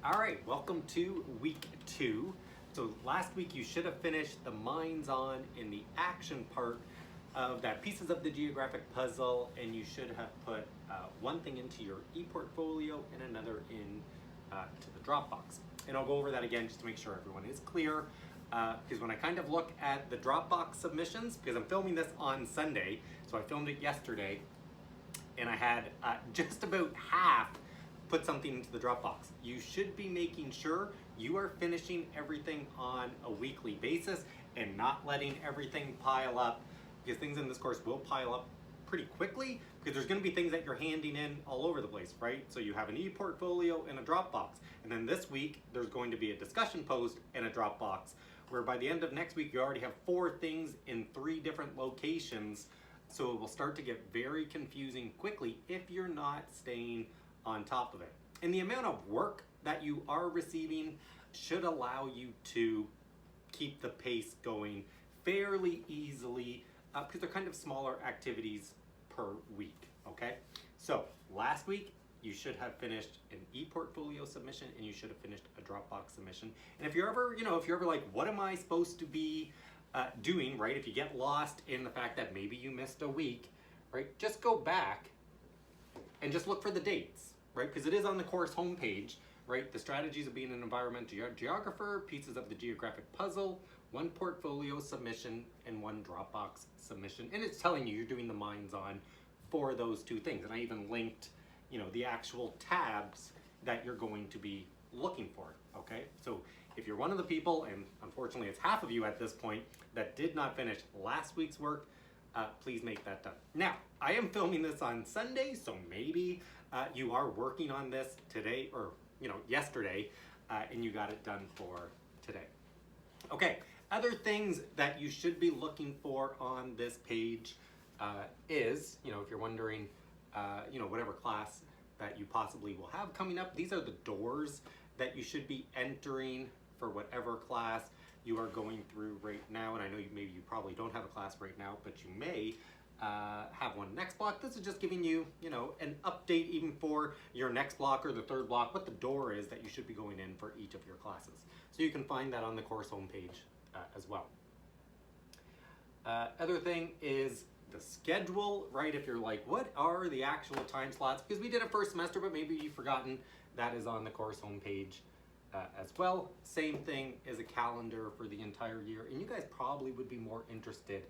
All right, welcome to week 2. So last week you should have finished the minds on in the action part of that pieces of the geographic puzzle, and you should have put one thing into your ePortfolio and another in to the Dropbox. And I'll go over that again just to make sure everyone is clear. Because when I kind of look at the Dropbox submissions, because I'm filming this on Sunday, so I filmed it yesterday, and I had just about half put something into the Dropbox. You should be making sure you are finishing everything on a weekly basis and not letting everything pile up, because things in this course will pile up pretty quickly because there's going to be things that you're handing in all over the place, right? So you have an ePortfolio and a Dropbox, and then this week there's going to be a discussion post and a Dropbox, where by the end of next week you already have 4 things in 3 different locations. So it will start to get very confusing quickly if you're not staying on top of it. And the amount of work that you are receiving should allow you to keep the pace going fairly easily because they're kind of smaller activities per week, okay? So last week you should have finished an ePortfolio submission and you should have finished a Dropbox submission. And if you're ever, if you're ever like, what am I supposed to be doing, right? If you get lost in the fact that maybe you missed a week, right? Just go back and just look for the dates, right? Because it is on the course homepage, right? The strategies of being an environmental geographer, pieces of the geographic puzzle, 1 portfolio submission, and 1 Dropbox submission. And it's telling you you're doing the minds on for those 2 things. And I even linked, the actual tabs that you're going to be looking for, okay? So if you're one of the people, and unfortunately it's half of you at this point, that did not finish last week's work, please make that done. Now, I am filming this on Sunday, so maybe you are working on this today or yesterday, and you got it done for today. Okay, other things that you should be looking for on this page is, if you're wondering, whatever class that you possibly will have coming up, these are the doors that you should be entering for whatever class you are going through right now. And I know maybe you probably don't have a class right now, but you may have one next block. This is just giving you, an update even for your next block or the 3rd block, what the door is that you should be going in for each of your classes. So you can find that on the course homepage as well. Other thing is the schedule, right? If you're like, what are the actual time slots? Because we did it first semester, but maybe you've forgotten, that is on the course homepage as well. Same thing as a calendar for the entire year. And you guys probably would be more interested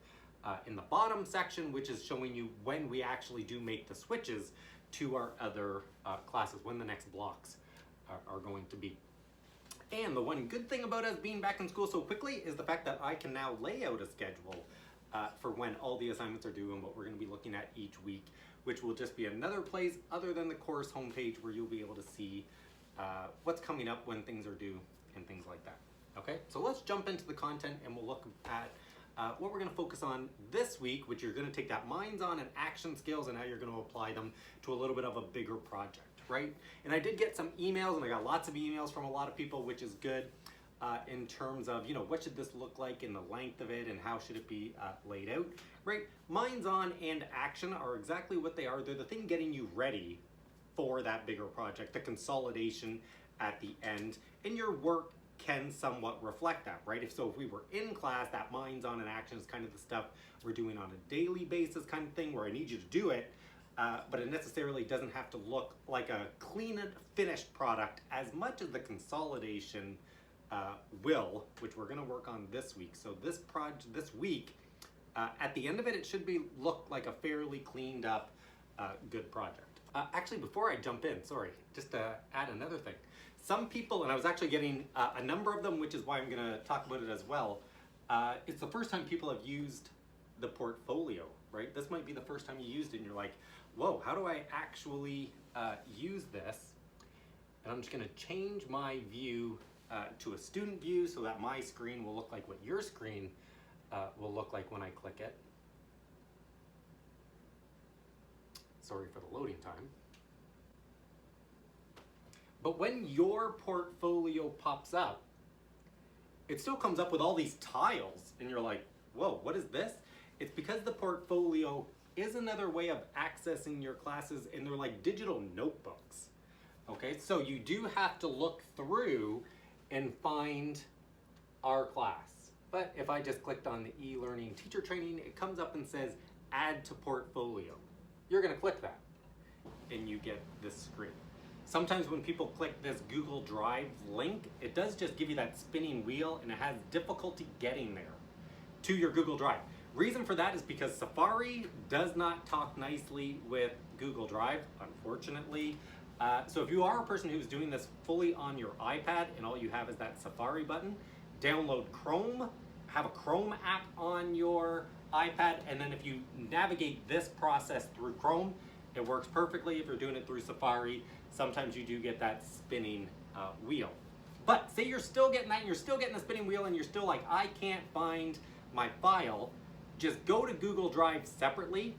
in the bottom section, which is showing you when we actually do make the switches to our other classes, when the next blocks are going to be. And the one good thing about us being back in school so quickly is the fact that I can now lay out a schedule for when all the assignments are due and what we're going to be looking at each week, which will just be another place other than the course homepage where you'll be able to see what's coming up when things are due and things like that. Okay, so let's jump into the content and we'll look at what we're going to focus on this week, which you're going to take that minds on and action skills and how you're going to apply them to a little bit of a bigger project, right? And I did get some emails, and I got lots of emails from a lot of people, which is good in terms of, what should this look like in the length of it and how should it be laid out, right? Minds on and action are exactly what they are. They're the thing getting you ready for that bigger project, the consolidation at the end, and your work can somewhat reflect that, right? If we were in class, that minds on and action is kind of the stuff we're doing on a daily basis kind of thing, where I need you to do it, but it necessarily doesn't have to look like a clean and finished product as much as the consolidation will, which we're going to work on this week. So this week, at the end of it, it should look like a fairly cleaned up, good project. Actually, before I jump in, sorry, just to add another thing. Some people, and I was actually getting a number of them, which is why I'm going to talk about it as well. It's the first time people have used the portfolio, right? This might be the first time you used it and you're like, whoa, how do I actually use this? And I'm just going to change my view to a student view so that my screen will look like what your screen will look like when I click it. Sorry for the loading time. But when your portfolio pops up, it still comes up with all these tiles and you're like, whoa, what is this? It's because the portfolio is another way of accessing your classes, and they're like digital notebooks. Okay, so you do have to look through and find our class. But if I just clicked on the e-learning teacher training, it comes up and says add to portfolio. You're gonna click that and you get this screen. Sometimes when people click this Google Drive link, it does just give you that spinning wheel and it has difficulty getting there to your Google Drive. Reason for that is because Safari does not talk nicely with Google Drive, unfortunately. So if you are a person who's doing this fully on your iPad and all you have is that Safari button, download Chrome, have a Chrome app on your iPad, and then if you navigate this process through Chrome, it works perfectly. If you're doing it through Safari, sometimes you do get that spinning wheel. But say you're still getting that, and you're still getting the spinning wheel, and you're still like, I can't find my file, just go to Google Drive separately,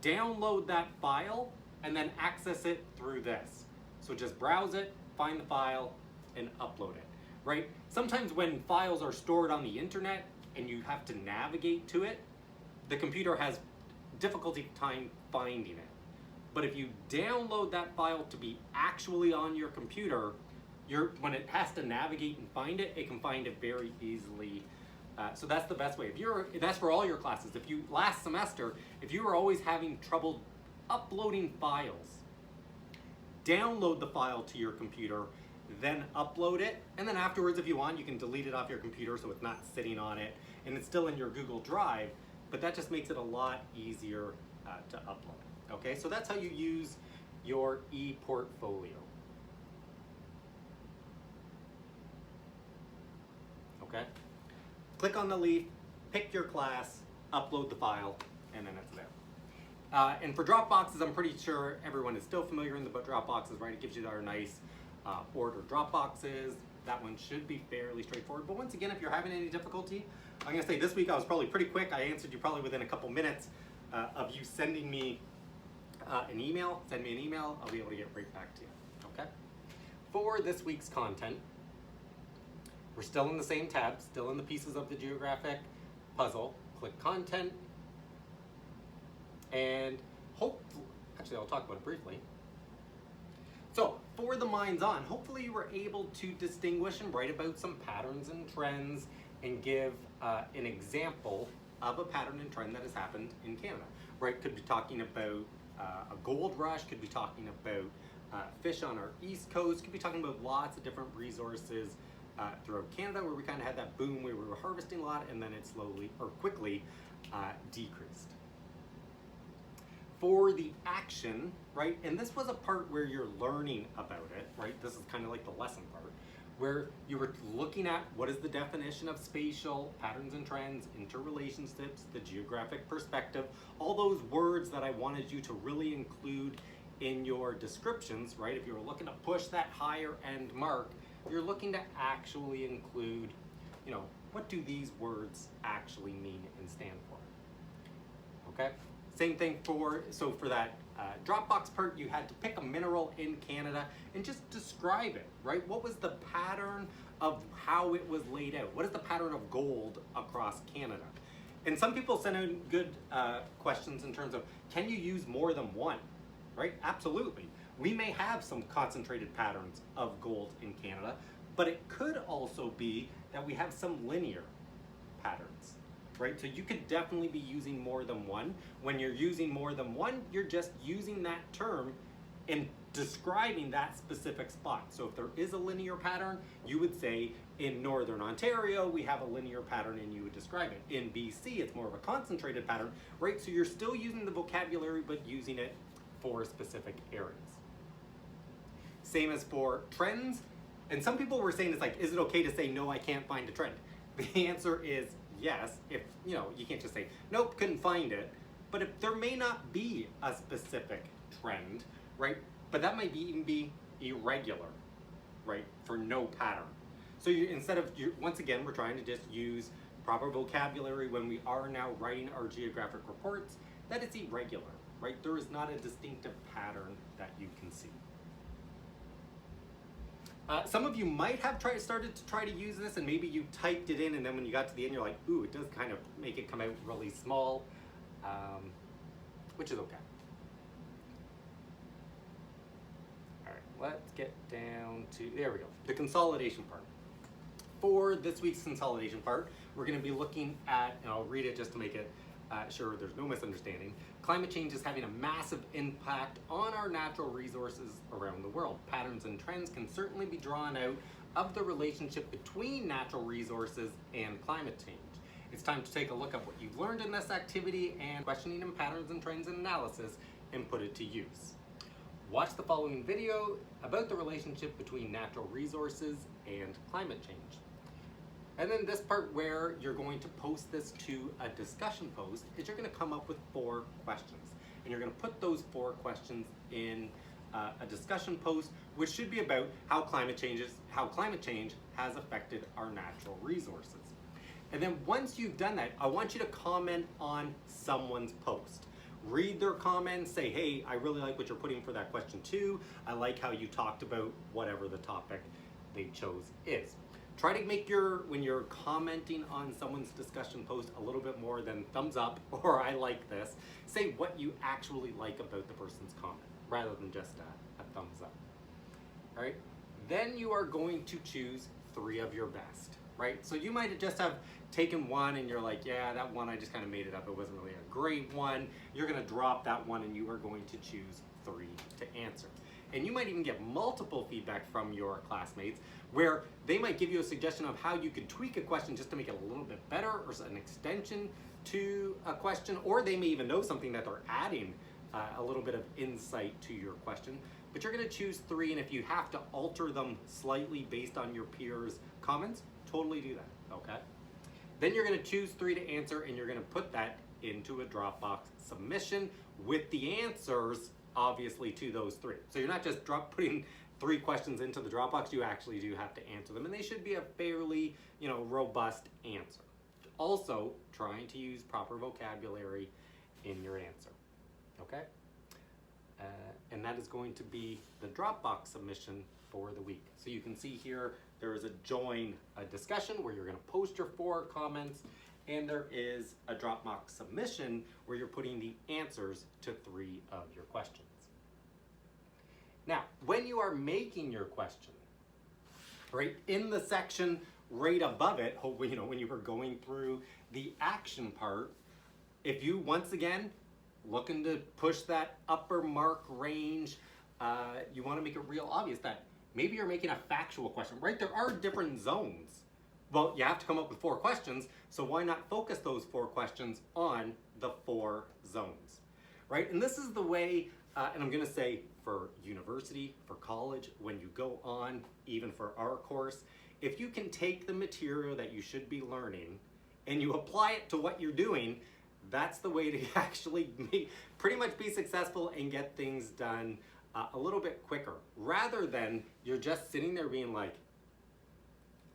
download that file, and then access it through this. So just browse it, find the file, and upload it, right? Sometimes when files are stored on the internet and you have to navigate to it, the computer has difficulty time finding it. But if you download that file to be actually on your computer, when it has to navigate and find it, it can find it very easily. So that's the best way. That's for all your classes. Last semester, if you were always having trouble uploading files, download the file to your computer, then upload it, and then afterwards, if you want, you can delete it off your computer so it's not sitting on it, and it's still in your Google Drive, but that just makes it a lot easier to upload. Okay, so that's how you use your ePortfolio. Okay, click on the leaf, pick your class, upload the file, and then it's there. And for Dropboxes, I'm pretty sure everyone is still familiar with Dropboxes, right? It gives you our nice order Dropboxes. That one should be fairly straightforward. But once again, if you're having any difficulty, I'm gonna say this week I was probably pretty quick. I answered you probably within a couple minutes of you sending me an email. Send me an email, I'll be able to get right back to you, okay? For this week's content, we're still in the same tab, still in the pieces of the geographic puzzle. Click content, and actually I'll talk about it briefly. So for the Minds On, hopefully you were able to distinguish and write about some patterns and trends and give an example of a pattern and trend that has happened in Canada, right? Could be talking about a gold rush, could be talking about fish on our east coast, could be talking about lots of different resources throughout Canada where we kind of had that boom where we were harvesting a lot and then it slowly or quickly decreased. For the action, right, and this was a part where you're learning about it, right? This is kind of like the lesson part, where you were looking at what is the definition of spatial, patterns and trends, interrelationships, the geographic perspective, all those words that I wanted you to really include in your descriptions, right? If you were looking to push that higher end mark, you're looking to actually include, you know, what do these words actually mean and stand for, okay? Same thing for that Dropbox part, you had to pick a mineral in Canada and just describe it, right? What was the pattern of how it was laid out? What is the pattern of gold across Canada? And some people send in good questions in terms of, can you use more than one, right? Absolutely. We may have some concentrated patterns of gold in Canada, but it could also be that we have some linear patterns, right? So you could definitely be using more than one. When you're using more than one, you're just using that term and describing that specific spot. So if there is a linear pattern, you would say in Northern Ontario, we have a linear pattern and you would describe it. In BC, it's more of a concentrated pattern, right? So you're still using the vocabulary, but using it for specific areas. Same as for trends. And some people were saying, it's like, is it okay to say, no, I can't find a trend? The answer is yes. If, you know, you can't just say, nope, couldn't find it. But if there may not be a specific trend, right? But that might even be irregular, right? For no pattern. So once again, we're trying to just use proper vocabulary when we are now writing our geographic reports, that it's irregular, right? There is not a distinctive pattern that you can see. Some of you might have started to use this and maybe you typed it in and then when you got to the end you're like, ooh, it does kind of make it come out really small, which is okay. All right. let's get down to, there we go, the consolidation part. For this week's consolidation part, we're going to be looking at, and I'll read it just to make it sure there's no misunderstanding. Climate change is having a massive impact on our natural resources around the world. Patterns and trends can certainly be drawn out of the relationship between natural resources and climate change. It's time to take a look at what you've learned in this activity and questioning in patterns and trends and analysis and put it to use. Watch the following video about the relationship between natural resources and climate change. And then this part where you're going to post this to a discussion post is you're going to come up with 4 questions. And you're going to put those 4 questions in a discussion post, which should be about how climate change has affected our natural resources. And then once you've done that, I want you to comment on someone's post. Read their comments, say, hey, I really like what you're putting for that question too. I like how you talked about whatever the topic they chose is. Try to make when you're commenting on someone's discussion post a little bit more than thumbs up or I like this. Say what you actually like about the person's comment rather than just a thumbs up. All right? Then you are going to choose 3 of your best, right? So you might just have taken one and you're like, yeah, that one I just kind of made it up. It wasn't really a great one. You're going to drop that one and you are going to choose 3 to answer. And you might even get multiple feedback from your classmates where they might give you a suggestion of how you could tweak a question just to make it a little bit better or an extension to a question, or they may even know something that they're adding a little bit of insight to your question. But you're going to choose 3, and if you have to alter them slightly based on your peers' comments, totally do that, okay? Then you're going to choose 3 to answer, and you're going to put that into a Dropbox submission with the answers obviously to those 3. So you're not just putting 3 questions into the Dropbox, you actually do have to answer them, and they should be a fairly, robust answer. Also, trying to use proper vocabulary in your answer, okay? And that is going to be the Dropbox submission for the week. So you can see here, there is a join a discussion where you're gonna post your 4 comments, and there is a Dropbox submission where you're putting the answers to 3 of your questions. Now, when you are making your question, right, in the section right above it, when you were going through the action part, if you, once again, looking to push that upper mark range, you want to make it real obvious that maybe you're making a factual question, right? There are different zones. Well, you have to come up with 4 questions, so why not focus those 4 questions on the 4 zones, right? And this is the way, and I'm gonna say for university, for college, when you go on, even for our course, if you can take the material that you should be learning and you apply it to what you're doing, that's the way to actually pretty much be successful and get things done a little bit quicker, rather than you're just sitting there being like,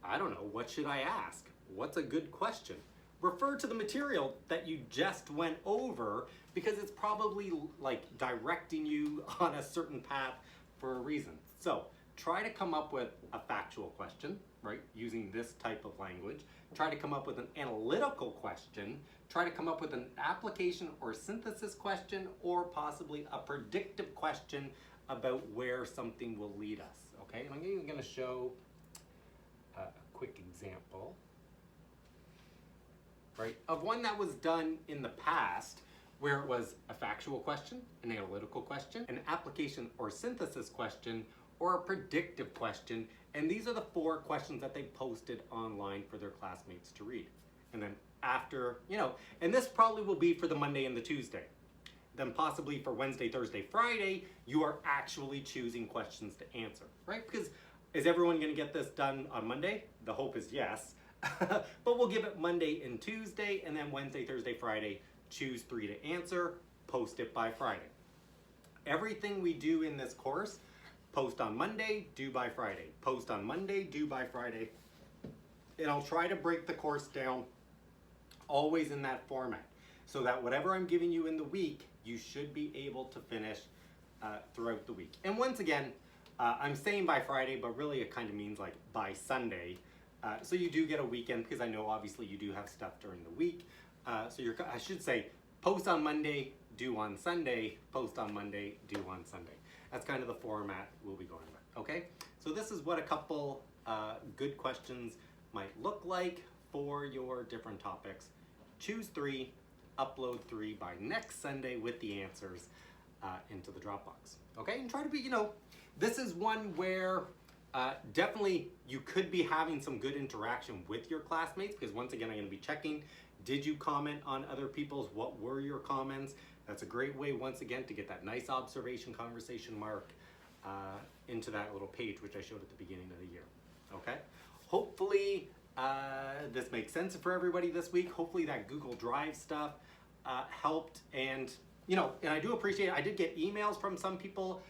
I don't know, what should I ask? What's a good question? Refer to the material that you just went over because it's probably like directing you on a certain path for a reason. So try to come up with a factual question, right? Using this type of language. Try to come up with an analytical question. Try to come up with an application or synthesis question, or possibly a predictive question about where something will lead us, okay? And I'm even gonna show a quick example, right, of one that was done in the past where it was a factual question, an analytical question, an application or synthesis question, or a predictive question. And these are the 4 questions that they posted online for their classmates to read. And then after, and this probably will be for the Monday and the Tuesday. Then possibly for Wednesday, Thursday, Friday, you are actually choosing questions to answer, right? Because is everyone gonna get this done on Monday? The hope is yes. But we'll give it Monday and Tuesday, and then Wednesday, Thursday, Friday, choose 3 to answer, post it by Friday. Everything we do in this course, post on Monday, due by Friday. Post on Monday, due by Friday. And I'll try to break the course down always in that format, so that whatever I'm giving you in the week, you should be able to finish throughout the week. And once again, I'm saying by Friday, but really it kind of means like by Sunday. So you do get a weekend, because I know obviously you do have stuff during the week. So I should say, post on Monday, due on Sunday, post on Monday, due on Sunday. That's kind of the format we'll be going with, okay? So this is what a couple good questions might look like for your different topics. Choose 3, upload 3 by next Sunday with the answers into the Dropbox, okay? And try to be, this is one where definitely you could be having some good interaction with your classmates, because once again, I'm gonna be checking, did you comment on other people's, what were your comments? That's a great way, once again, to get that nice observation conversation mark into that little page, which I showed at the beginning of the year, okay? Hopefully, this makes sense for everybody this week. Hopefully that Google Drive stuff helped, and and I do appreciate it. I did get emails from some people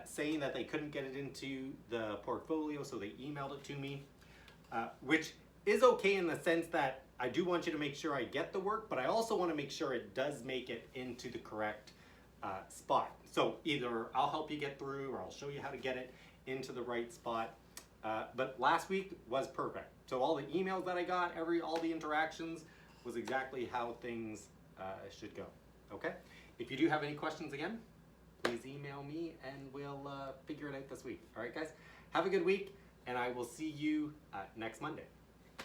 saying that they couldn't get it into the portfolio, so they emailed it to me, which is okay in the sense that I do want you to make sure I get the work, but I also want to make sure it does make it into the correct spot. So either I'll help you get through, or I'll show you how to get it into the right spot. But last week was perfect. So all the emails that I got, all the interactions was exactly how things should go, okay? If you do have any questions again, please email me and we'll figure it out this week. All right, guys? Have a good week, and I will see you next Monday.